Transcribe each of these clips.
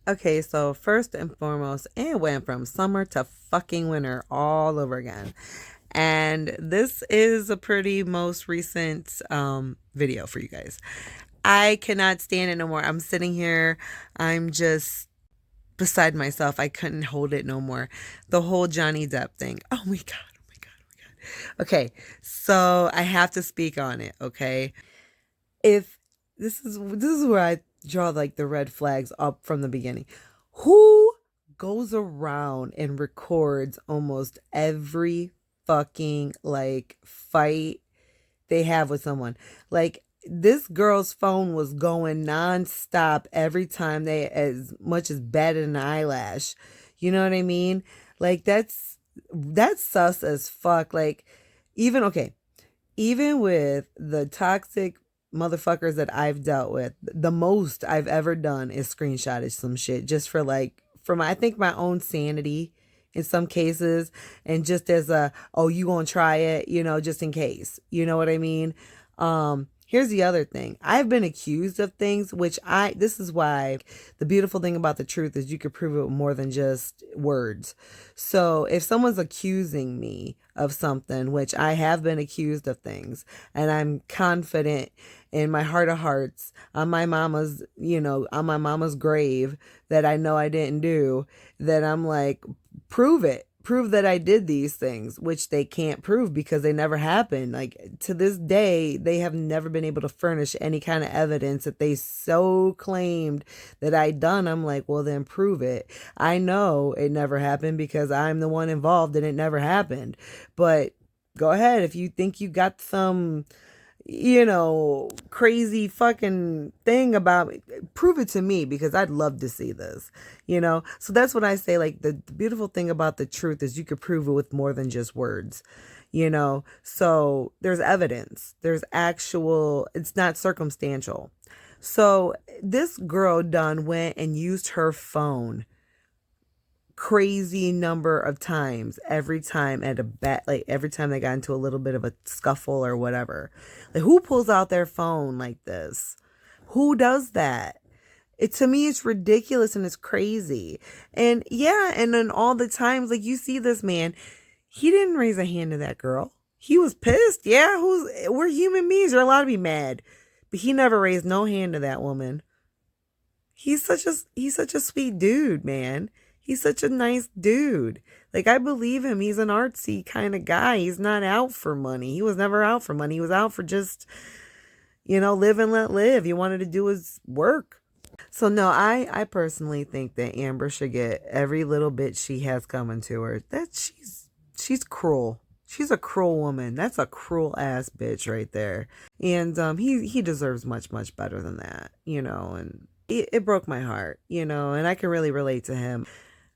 Okay, so first and foremost, it went from summer to fucking winter all over again. And this is a pretty most recent video for you guys. I cannot stand it no more. I'm sitting here, I'm just beside myself. I couldn't hold it no more. The whole Johnny Depp thing. Oh my God, oh my God, oh my God. Okay, so I have to speak on it, okay? If this is where I draw like the red flags up from the beginning. Who goes around and records almost every fucking like fight they have with someone? Like this girl's phone was going nonstop every time they as much as batted an eyelash. You know what I mean? Like that's sus as fuck. Like even okay, even with the toxic motherfuckers that I've dealt with, the most I've ever done is screenshotted some shit just for like for my I think my own sanity in some cases, and just as a oh you gonna try it, just in case, you know what I mean. Here's the other thing. I've been accused of things which I this is why the beautiful thing about the truth is you could prove it with more than just words. So if someone's accusing me of something, which I have been accused of things, and I'm confident in my heart of hearts on my mama's, on my mama's grave that I know I didn't do, that I'm like, prove it. Prove that I did these things, which they can't prove because they never happened. Like to this day, they have never been able to furnish any kind of evidence that they so claimed that I done. I'm like, well, then prove it. I know it never happened because I'm the one involved and it never happened. But go ahead if you think you got some crazy fucking thing about me. Prove it to me because I'd love to see this. So that's what I say. Like the beautiful thing about the truth is you could prove it with more than just words. So there's evidence, there's actual, it's not circumstantial. So this girl done went and used her phone crazy number of times every time at a bet, like every time they got into a little bit of a scuffle or whatever. Like who pulls out their phone like this? Who does that? It to me it's ridiculous and it's crazy. And yeah, and then all the times like you see this man, he didn't raise a hand to that girl. He was pissed. Yeah, we're human beings, you're allowed to be mad. But he never raised no hand to that woman. He's such a sweet dude, man. He's such a nice dude. Like I believe him. He's an artsy kind of guy. He's not out for money. He was never out for money. He was out for just, live and let live. He wanted to do his work. So no, I personally think that Amber should get every little bit she has coming to her. That she's cruel. She's a cruel woman. That's a cruel ass bitch right there. And he deserves much better than that. And it broke my heart. And I can really relate to him.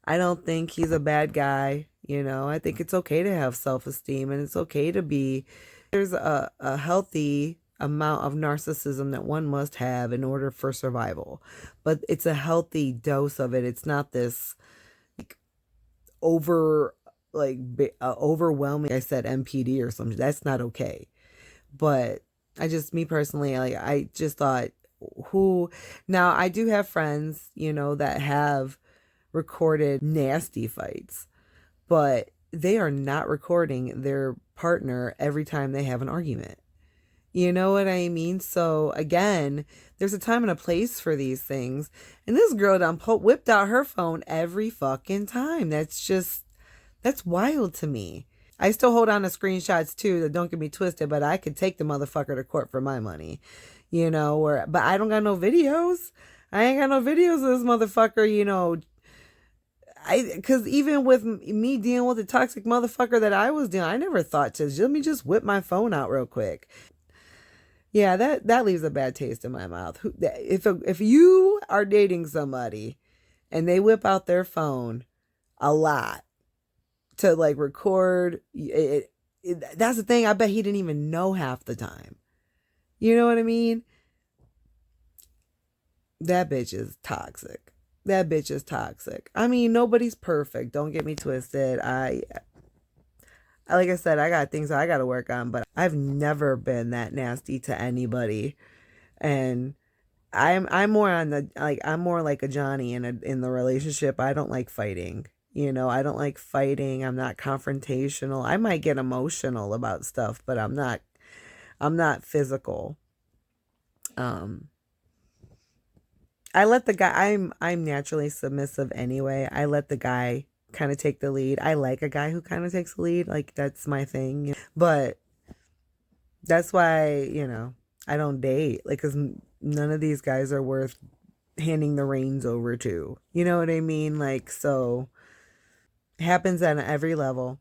I don't think he's a bad guy. I think it's okay to have self-esteem and it's okay to be there's a healthy amount of narcissism that one must have in order for survival. But it's a healthy dose of it. It's not this like, over like overwhelming. I said MPD or something. That's not okay. But me personally, like I just thought who now I do have friends, that have recorded nasty fights, but they are not recording their partner every time they have an argument. You know what I mean? So again, there's a time and a place for these things. And this girl done whipped out her phone every fucking time. That's wild to me. I still hold on to screenshots too, that don't get me twisted, but I could take the motherfucker to court for my money, but I don't got no videos. I ain't got no videos of this motherfucker, because even with me dealing with the toxic motherfucker that I was dealing, I never thought to let me just whip my phone out real quick. Yeah, that leaves a bad taste in my mouth. If you are dating somebody and they whip out their phone a lot to like record that's the thing. I bet he didn't even know half the time. You know what I mean? That bitch is toxic. That bitch is toxic. I mean, nobody's perfect. Don't get me twisted. Like I said, I got things I got to work on, but I've never been that nasty to anybody. And I'm more on the like I'm more like a Johnny in the relationship. I don't like fighting. I don't like fighting. I'm not confrontational. I might get emotional about stuff, but I'm not physical. Um I let the guy I'm naturally submissive anyway. I let the guy kind of take the lead. I like a guy who kind of takes the lead. Like that's my thing. But that's why, I don't date. Like cuz none of these guys are worth handing the reins over to. You know what I mean? Like so it happens on every level.